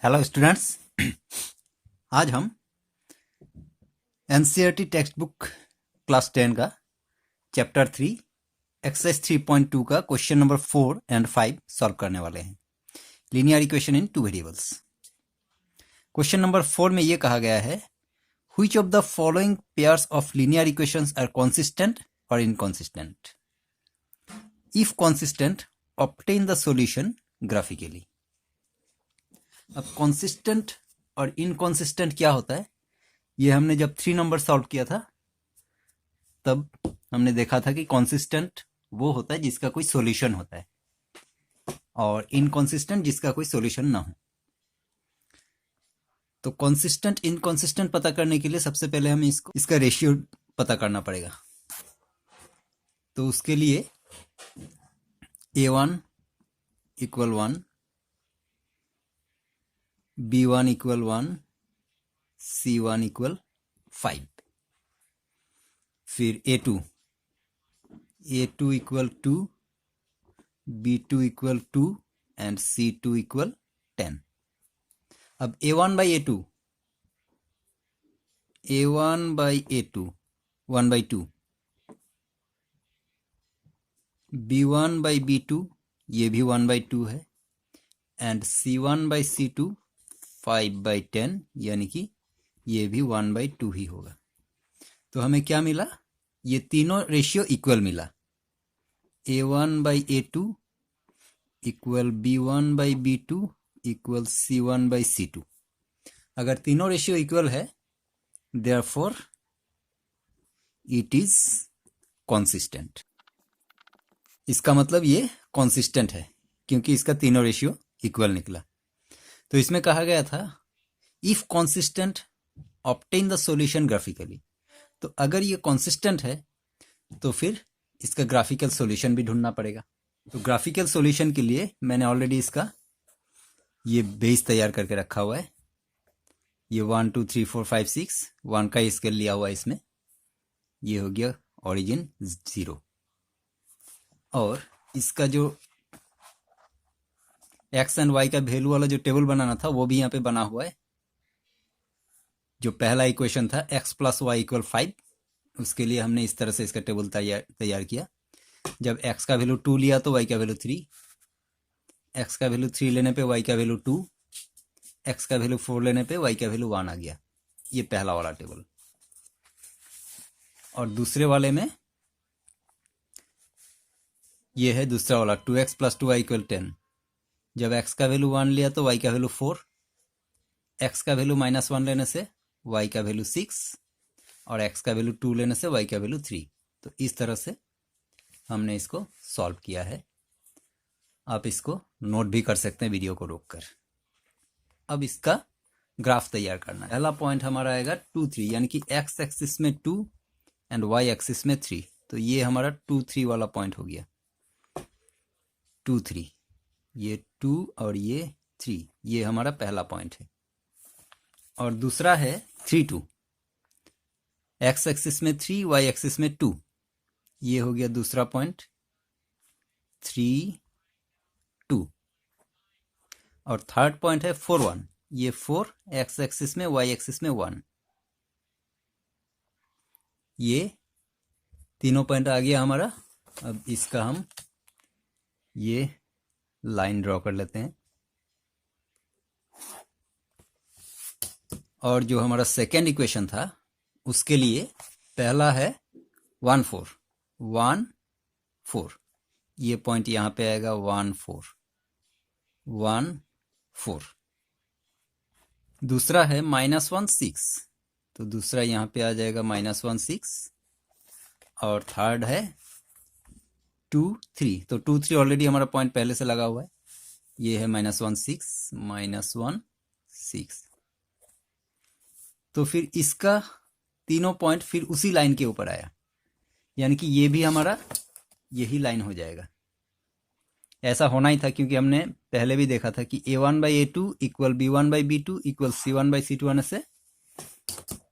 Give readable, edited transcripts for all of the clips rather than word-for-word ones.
Hello students. आज हम NCERT text book class 10 का चैप्टर 3 एक्सरसाइज 3.2 का क्वेश्चन नंबर 4 एंड 5 सॉल्व करने वाले हैं। Linear equation in two variables. Question number 4 में ये कहा गया है, which of the following pairs of linear equations are consistent और inconsistent? If consistent, obtain the solution graphically. अब कंसिस्टेंट और इनकंसिस्टेंट क्या होता है, ये हमने जब 3 नंबर सॉल्व किया था तब हमने देखा था कि कंसिस्टेंट वो होता है जिसका कोई सॉल्यूशन होता है और इनकंसिस्टेंट जिसका कोई सॉल्यूशन ना हो। तो कंसिस्टेंट इनकंसिस्टेंट पता करने के लिए सबसे पहले हमें इसका रेशियो पता करना पड़ेगा। तो उसके लिए a1 equal 1, b1 equal 1, c1 equal 5, फिर a2 equal 2, b2 equal 2 and c2 equal 10। अब a1 by a2 1 by 2, b1 by b2 ये भी 1 बाई 2 है and c1 by c2 5 by 10, यानी कि ये भी 1 बाई 2 ही होगा। तो हमें क्या मिला, ये तीनों रेशियो इक्वल मिला। a1 by a2 equal b1 by b2 equal c1 by c2। अगर तीनों रेशियो इक्वल है, देयरफॉर इट इज कॉन्सिस्टेंट। इसका मतलब ये कॉन्सिस्टेंट है क्योंकि इसका तीनों रेशियो इक्वल निकला। तो इसमें कहा गया था, if consistent obtain the solution graphically. तो अगर ये कॉन्सिस्टेंट है तो फिर इसका ग्राफिकल सॉल्यूशन भी ढूंढना पड़ेगा। तो ग्राफिकल सॉल्यूशन के लिए मैंने ऑलरेडी इसका ये बेस तैयार करके रखा हुआ है। ये 1 2 3 4 5 6 1 का स्केल लिया हुआ है इसमें। ये हो गया ओरिजिन 0 और इसका जो एक्स एंड वाई का वैल्यू वाला जो टेबल बनाना था वो भी यहाँ पे बना हुआ है। जो पहला इक्वेशन था x प्लस वाई इक्वल 5, उसके लिए हमने इस तरह से इसका टेबल तैयार किया। जब x का वैल्यू 2 लिया तो y का वैल्यू 3, x का वैल्यू 3 लेने पे y का वैल्यू 2, x का वैल्यू 4 लेने पे y का वैल्यू 1 आ गया। ये पहला वाला टेबल। और दूसरे वाले में ये है दूसरा वाला 2x प्लस 2y इक्वल 10। जब x का वैल्यू 1 लिया तो y का वैल्यू 4, x का वैल्यू -1 लेने से y का वैल्यू 6 और x का वैल्यू 2 लेने से y का वैल्यू 3। तो इस तरह से हमने इसको सॉल्व किया है। आप इसको नोट भी कर सकते हैं वीडियो को रोककर। अब इसका ग्राफ तैयार करना है। पहला पॉइंट हमारा आएगा 2 3, यानी कि x एक्सिस में 2 एंड y एक्सिस में 3। तो ये हमारा 2 3 वाला पॉइंट हो गया। 2 3, ये 2 और ये 3, ये हमारा पहला पॉइंट है। और दूसरा है 3 2, x एक्सिस में 3 y एक्सिस में 2, ये हो गया दूसरा पॉइंट 3 2। और थर्ड पॉइंट है 4 1, ये 4 x एक्सिस में y एक्सिस में 1। ये तीनों पॉइंट आ गया हमारा। अब इसका हम ये लाइन ड्रॉ कर लेते हैं। और जो हमारा सेकेंड इक्वेशन था उसके लिए पहला है 1 4 1 4, ये पॉइंट यहाँ पे आएगा 1 4 1 4। दूसरा है -1 6, तो दूसरा यहाँ पे आ जाएगा -1 6। और थर्ड है 2 3, तो 2 3 ऑलरेडी हमारा पॉइंट पहले से लगा हुआ है। ये है -1 6 -1 6। तो फिर इसका तीनों पॉइंट फिर उसी लाइन के ऊपर आया, यानी कि ये भी हमारा यही लाइन हो जाएगा। ऐसा होना ही था क्योंकि हमने पहले भी देखा था कि a1 by a2 equal b1 by b2 equal c1 by c2 आने से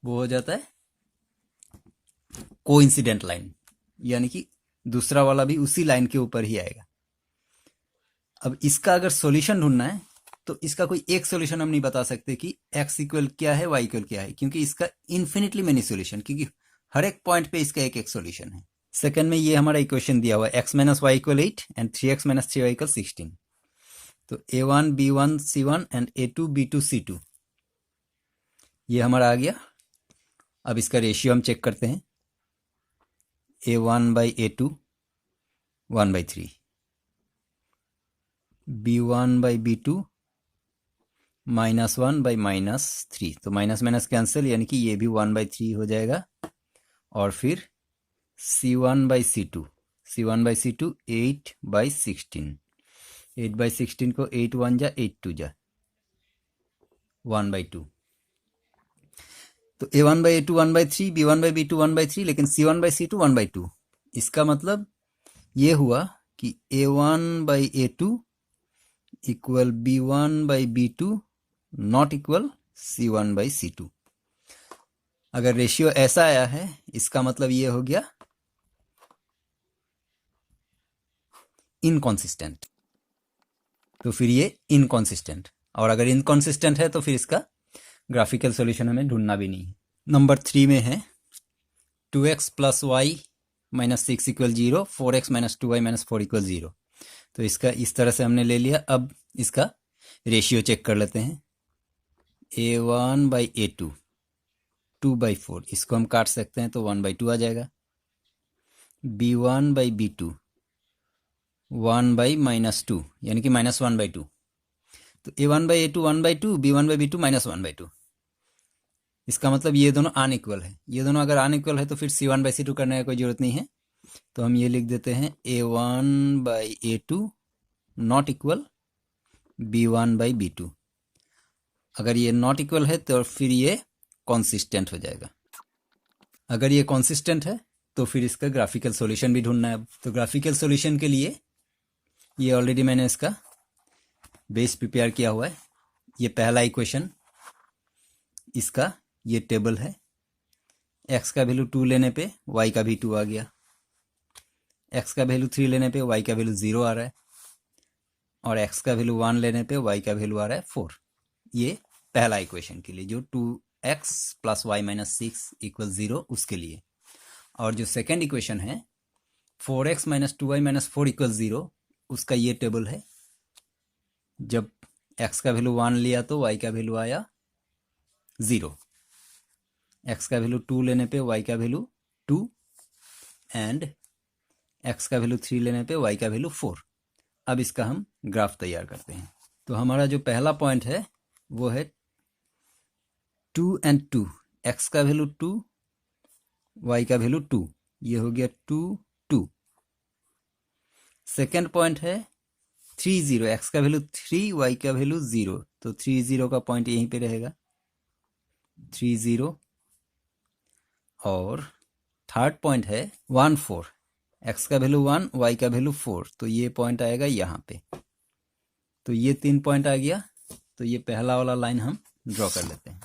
वो हो जाता है कोइंसिडेंट लाइन, यानी कि दूसरा वाला भी उसी लाइन के ऊपर ही आएगा। अब इसका अगर सॉल्यूशन ढूंढना है तो इसका कोई एक सॉल्यूशन हम नहीं बता सकते कि x इक्वल क्या है, y इक्वल क्या है, क्योंकि इसका इन्फिनिटली मेनी सॉल्यूशन, क्योंकि हर एक पॉइंट पे इसका एक एक सॉल्यूशन है। सेकंड में ये हमारा इक्वेशन दिया हुआ है x minus y equal 8 and 3x minus 3y equal 16। तो a1 b1 c1 and a2 b2 c2 ये हमारा आ गया। अब इसका रेशियो हम चेक करते हैं, a1 by a2 1/3, b1 by b2 -1 by -3, तो माइनस माइनस कैंसिल, यानी कि ये भी 1/3 हो जाएगा। और फिर c1 by c2, c1 by c2 8/16, 8/16 को 8 1 जा 8 2 जा 1/2। तो a1 by a2 1/3, b1 by b2 1/3, लेकिन c1 बाई c2 1/2। इसका मतलब ये हुआ कि a1 by a2 equal b1 by b2 not equal c1 by c2। अगर रेशियो ऐसा आया है, इसका मतलब ये हो गया इनकॉन्सिस्टेंट। तो फिर ये इनकॉन्सिस्टेंट, और अगर इनकॉन्सिस्टेंट है तो फिर इसका ग्राफिकल सॉल्यूशन हमें ढूंढना भी नहीं है। नंबर 3 में है 2x plus y minus 6 equal 0, 4x minus 2y minus 4 equal 0। तो इसका इस तरह से हमने ले लिया। अब इसका रेशियो चेक कर लेते हैं, a1 बाई a2 2/4, इसको हम काट सकते हैं तो 1/2 आ जाएगा। b1 बाई b2 1 बाई -2, यानी कि -1/2। तो a1 by a2 1/2, b1 by b2 -1/2। इसका मतलब ये दोनों अनइक्वल है। ये दोनों अगर अनइक्वल है तो फिर c1 बाई c2 करने की कोई जरूरत नहीं है। तो हम ये लिख देते हैं a1 by a2 not equal b1 by b2। अगर ये नॉट इक्वल है तो फिर ये कॉन्सिस्टेंट हो जाएगा। अगर ये कॉन्सिस्टेंट है तो फिर इसका ग्राफिकल सॉल्यूशन भी ढूंढना है। तो ग्राफिकल सॉल्यूशन के लिए ये ऑलरेडी मैंने इसका बेस प्रिपेयर किया हुआ है। ये पहला इक्वेशन, इसका ये टेबल है। x का वैल्यू 2 लेने पे y का भी 2 आ गया, x का वैल्यू 3 लेने पे y का वैल्यू 0 आ रहा है, और x का वैल्यू 1 लेने पे y का वैल्यू आ रहा है 4। ये पहला इक्वेशन के लिए, जो 2x plus y minus 6 equal 0 उसके लिए। और जो सेकेंड इक्वेशन है 4x minus 2y minus 4 equal 0, उसका ये टेबल है। जब x का वैल्यू 1 लिया तो y का वैल्यू आया 0, x का वैल्यू 2 लेने पे y का वैल्यू 2, एंड x का वैल्यू 3 लेने पे y का वैल्यू 4। अब इसका हम ग्राफ तैयार करते हैं। तो हमारा जो पहला पॉइंट है वो है 2 and 2, x का वैल्यू 2, y का वैल्यू 2, ये हो गया 2 2। सेकेंड पॉइंट है 3 0, x का वैल्यू 3, y का वैल्यू 0, तो 3 0 का पॉइंट यहीं पे रहेगा 3 0। और थर्ड पॉइंट है 1 4, x का वैल्यू 1, y का वैल्यू 4, तो ये पॉइंट आएगा यहाँ पे। तो ये 3 पॉइंट आ गया। तो ये पहला वाला लाइन हम ड्रॉ कर लेते हैं।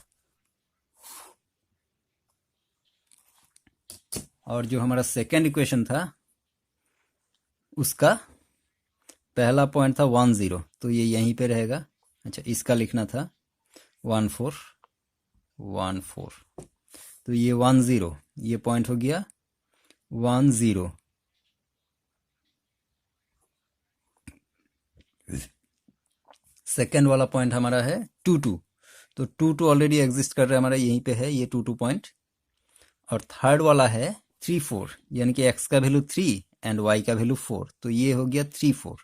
और जो हमारा सेकेंड इक्वेशन था उसका पहला पॉइंट था 1 0, तो ये यहीं पे रहेगा। अच्छा, इसका लिखना था 1 4 1 4, तो ये 1 0, ये पॉइंट हो गया 1 0। सेकेंड वाला पॉइंट हमारा है 2 2, तो 2 2 ऑलरेडी एग्जिस्ट कर रहा है हमारा, यहीं पे है ये 2 2 पॉइंट। और थर्ड वाला है 3 4, यानी कि x का वैल्यू 3 एंड y का वैल्यू 4, तो ये हो गया 3 4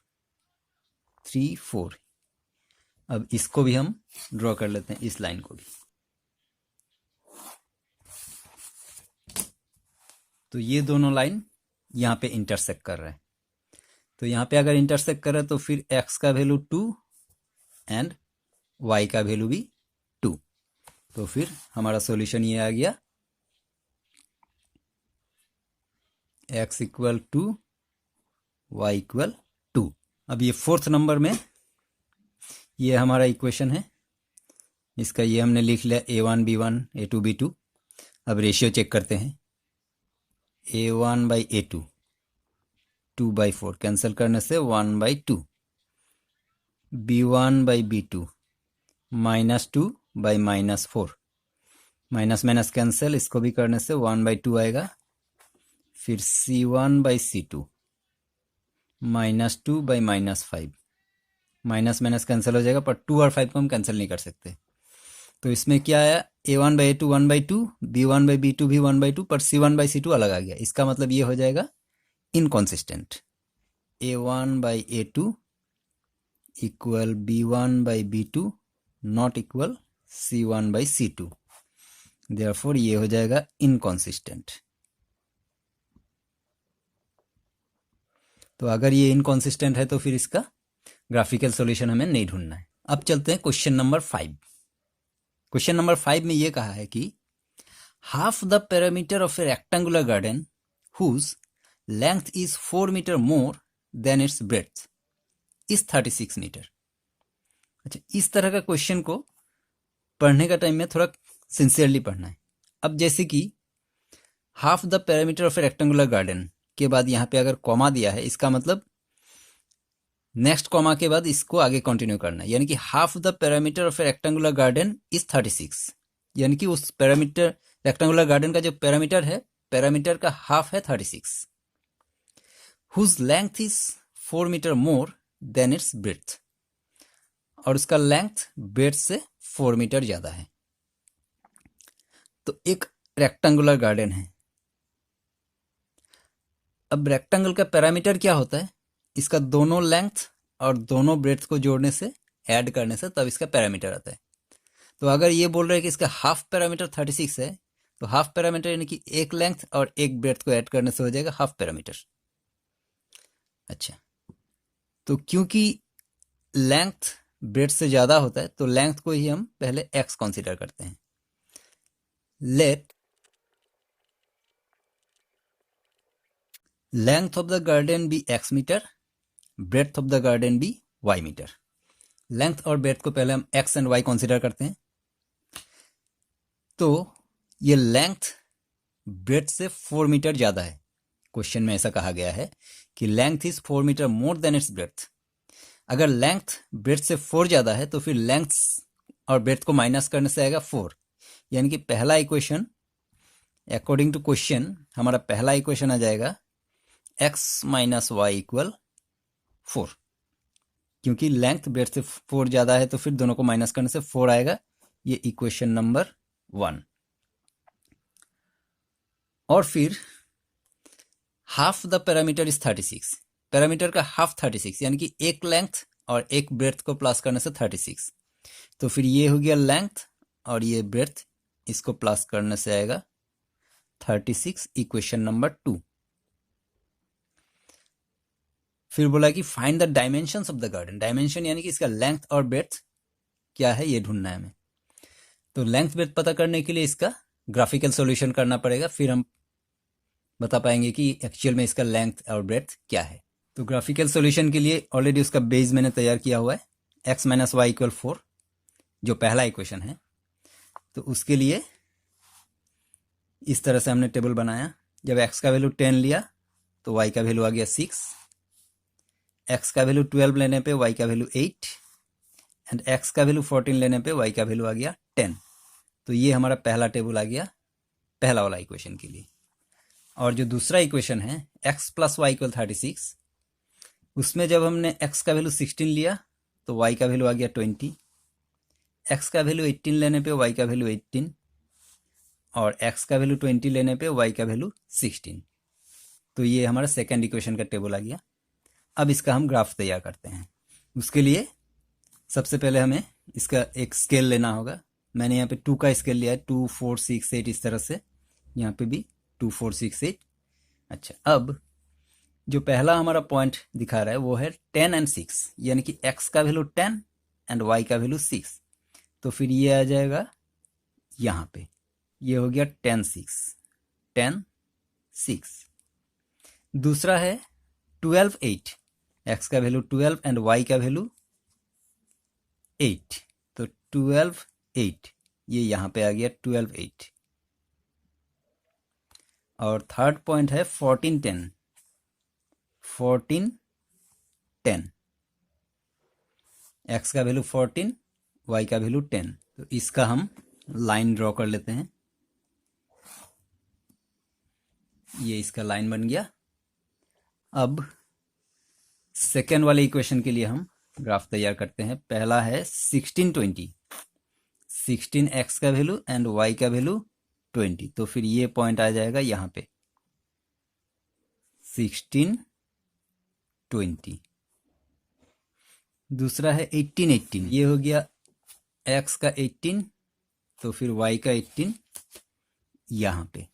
3 4। अब इसको भी हम ड्रॉ कर लेते हैं, इस लाइन को भी। तो ये दोनों लाइन यहाँ पे इंटरसेक्ट कर रहे हैं। तो यहाँ पे अगर इंटरसेक्ट कर रहे हैं तो फिर x का वैल्यू 2 एंड y का वैल्यू भी 2। तो फिर हमारा सॉल्यूशन ये आ गया x इक्वल 2, y इक्वल 2। अब ये फोर्थ नंबर में ये हमारा इक्वेशन है, इसका ये हमने लिख लिया a1 b1 a2 b2। अब रेशियो चेक करते हैं, a1 बाई a2 2/4, कैंसिल करने से 1/2, b1 by b2 -2/-4, minus minus cancel, इसको भी करने से 1/2 आएगा। फिर C1/C2 -2/-5, माइनस माइनस कैंसिल हो जाएगा, पर 2 और 5 को हम कैंसिल नहीं कर सकते। तो इसमें क्या आया, A1/A2 1/2, B1/B2 भी 1/2, पर C1/C2 अलग आ गया। इसका मतलब ये हो जाएगा inconsistent. A1/A2 equal B1/B2 not equal C1/C2, therefore ये हो जाएगा इनकॉन्सिस्टेंट। तो अगर ये इनकॉन्सिस्टेंट है तो फिर इसका ग्राफिकल सॉल्यूशन हमें नहीं ढूंढना है। अब चलते हैं क्वेश्चन नंबर 5। क्वेश्चन नंबर 5 में ये कहा है कि half the parameter of a rectangular garden whose length is 4 metre more than its breadth is 36 metre. अच्छा, इस तरह का क्वेश्चन को पढ़ने का टाइम में थोड़ा सिंसियरली पढ़ना है। अब जैसे कि half the parameter of a rectangular garden के बाद यहाँ पे अगर कॉमा दिया है, इसका मतलब नेक्स्ट कॉमा के बाद इसको आगे कंटिन्यू करना है, यानी कि half the parameter of a rectangular garden is 36, यानी कि उस पैरामीटर रेक्टेंगुलर गार्डन का जो पैरामीटर है, पैरामीटर का हाफ है 36, whose length is 4 metre more than its breadth, और उसका लेंथ ब्रेड्थ से 4 मीटर ज्यादा है। तो एक रेक्टेंगुलर गार्डन है। अब रेक्टेंगल का पैरामीटर क्या होता है, इसका दोनों लेंथ और दोनों ब्रेड्थ को जोड़ने से, ऐड करने से, तब इसका पैरामीटर आता है। तो अगर ये बोल रहे हैं कि इसका हाफ पैरामीटर 36 है, तो हाफ पैरामीटर यानी कि एक लेंथ और एक ब्रेड्थ को ऐड करने से हो जाएगा हाफ पैरामीटर। अच्छा, तो क्योंकि लेंथ ब्रेड्थ से ज्यादा होता है, तो लेंथ को ही हम पहले x कंसीडर करते हैं। Let length of the garden be x metre, breadth of the garden be y metre. Length और ब्रेड्थ को पहले हम x एंड y कंसीडर करते हैं। तो ये लेंथ ब्रेड्थ से 4 मीटर ज्यादा है। क्वेश्चन में ऐसा कहा गया है कि length is 4 metre more than its breadth. अगर लेंथ ब्रेड्थ से 4 ज्यादा है तो फिर लेंथ और ब्रेड्थ को माइनस करने से आएगा 4, यानी कि पहला इक्वेशन अकॉर्डिंग टू क्वेश्चन, हमारा पहला इक्वेशन आ जाएगा x माइनस वाई इक्वल 4। क्योंकि लेंथ ब्रेड्थ से 4 ज्यादा है तो फिर दोनों को माइनस करने से 4 आएगा। ये इक्वेशन नंबर 1। और फिर half the parameter is 36, parameter का हाफ 36, यानी कि एक लेंथ और एक ब्रेड्थ को प्लस करने से 36। तो फिर ये हो गया लेंथ और ये ब्रेड्थ, इसको प्लस करने से आएगा 36, इक्वेशन नंबर 2। फिर बोला कि find the dimensions of the garden. Dimension यानी कि इसका लेंथ और ब्रेड्थ क्या है, ये ढूंढना है हमें। तो लेंथ ब्रेड्थ पता करने के लिए इसका ग्राफिकल सॉल्यूशन करना पड़ेगा, फिर हम बता पाएंगे कि एक्चुअल में इसका लेंथ और ब्रेड्थ क्या है। तो ग्राफिकल सॉल्यूशन के लिए ऑलरेडी उसका बेस मैंने तैयार किया हुआ है, x माइनस वाई इक्वल 4, जो पहला इक्वेशन है। तो उसके लिए इस तरह से हमने टेबल बनाया। जब x का वैल्यू 10 लिया तो y का वैल्यू आ गया 6, x का वैल्यू 12 लेने पे y का वैल्यू 8, एंड x का वैल्यू 14 लेने पे y का वैल्यू आ गया 10। तो ये हमारा पहला टेबल आ गया पहला वाला इक्वेशन के लिए। और जो दूसरा इक्वेशन है x प्लस वाई इक्वल 36, उसमें जब हमने x का वैल्यू 16 लिया तो y का वैल्यू आ गया 20, x का वैल्यू 18 लेने पे y का वैल्यू 18, और x का वैल्यू 20 लेने पे y का वैल्यू 16। तो ये हमारा सेकेंड इक्वेशन का टेबल आ गया। अब इसका हम ग्राफ तैयार करते हैं। उसके लिए सबसे पहले हमें इसका एक स्केल लेना होगा। मैंने यहाँ पे 2 का स्केल लिया है, 2 4 6 8, इस तरह से यहाँ पे भी 2 4 6 8। अच्छा, अब जो पहला हमारा पॉइंट दिखा रहा है वो है 10 एंड 6, यानी कि x का वैल्यू 10 एंड y का वैल्यू 6। तो फिर ये आ जाएगा यहाँ पे, ये हो गया 10 6 10 6। दूसरा है 12 8, x का वैल्यू 12 एंड y का वैल्यू 8। तो 12 8, ये यहाँ पे आ गया 12 8। और थर्ड पॉइंट है 14 10 14 10, x का वैल्यू 14 y का वैल्यू 10। तो इसका हम लाइन ड्रॉ कर लेते हैं। ये इसका लाइन बन गया। अब सेकेंड वाले इक्वेशन के लिए हम ग्राफ तैयार करते हैं। पहला है 16 20, 16 x का वैल्यू एंड y का वैल्यू 20। तो फिर ये पॉइंट आ जाएगा यहाँ पे 16 20। दूसरा है 18 18, ये हो गया x का 18, तो फिर y का 18 यहाँ पे,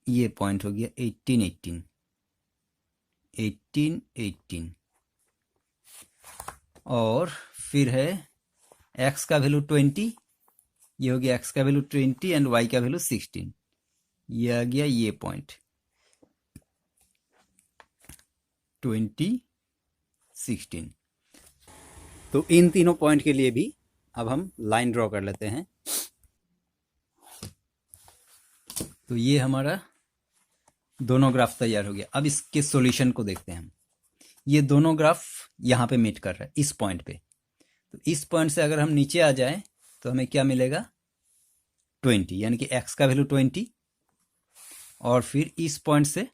ये पॉइंट हो गया 18 18 18 18। और फिर है x का वैल्यू 20, ये हो गया x का वैल्यू 20 एंड y का वैल्यू 16, ये आ गया ये पॉइंट 20 16। तो इन तीनों पॉइंट के लिए भी अब हम लाइन ड्रॉ कर लेते हैं। तो ये हमारा दोनों ग्राफ तैयार हो गया। अब इसके सॉल्यूशन को देखते हैं हम। ये दोनों ग्राफ यहाँ पे मीट कर रहा है इस पॉइंट पे। तो इस पॉइंट से अगर हम नीचे आ जाएं तो हमें क्या मिलेगा 20, यानी कि x का वैल्यू 20 और फिर इस पॉइंट से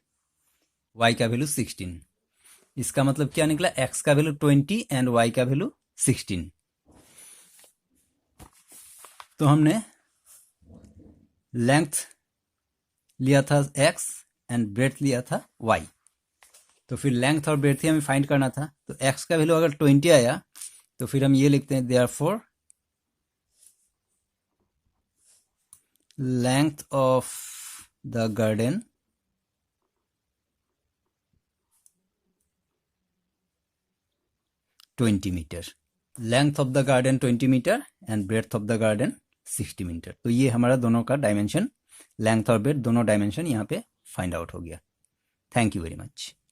y का वैल्यू 16। इसका मतलब क्या निकला, x का वैल्यू 20 एंड y का वैल्यू 16। तो हमने लेंथ लिया था x एंड ब्रेड्थ लिया था y। तो फिर लेंथ और ब्रेड्थ हमें फाइंड करना था। तो x का वैल्यू अगर 20 आया तो फिर हम ये लिखते हैं therefore length of the garden metre, length of the garden 20 metre and breadth of the garden 60 metre. तो ये हमारा दोनों का डायमेंशन, लेंथ और ब्रेड्थ दोनों डायमेंशन यहाँ पे फाइंड आउट हो गया। Thank you very much.